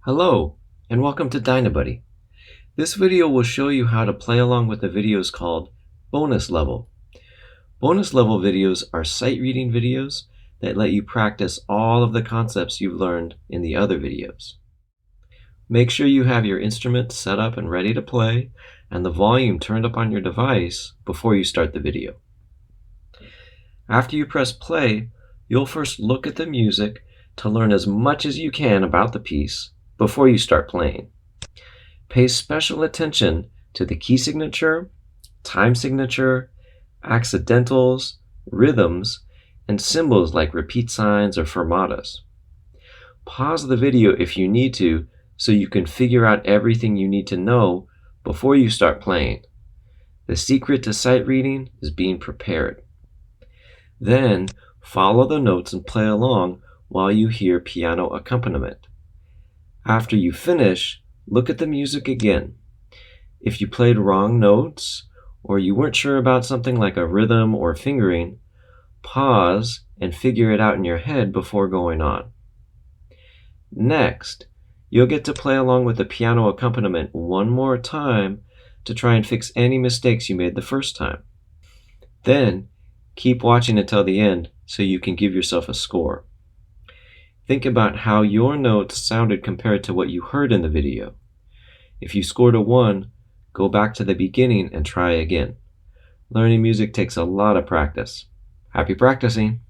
Hello, and welcome to Dynabuddy. This video will show you how to play along with the videos called Bonus Level. Bonus Level videos are sight reading videos that let you practice all of the concepts you've learned in the other videos. Make sure you have your instrument set up and ready to play, and the volume turned up on your device before you start the video. After you press play, you'll first look at the music to learn as much as you can about the piece before you start playing. Pay special attention to the key signature, time signature, accidentals, rhythms, and symbols like repeat signs or fermatas. Pause the video if you need to so you can figure out everything you need to know before you start playing. The secret to sight reading is being prepared. Then follow the notes and play along while you hear piano accompaniment. After you finish, look at the music again. If you played wrong notes, or you weren't sure about something like a rhythm or fingering, pause and figure it out in your head before going on. Next, you'll get to play along with the piano accompaniment one more time to try and fix any mistakes you made the first time. Then, keep watching until the end so you can give yourself a score. Think about how your notes sounded compared to what you heard in the video. If you scored a 1, go back to the beginning and try again. Learning music takes a lot of practice. Happy practicing!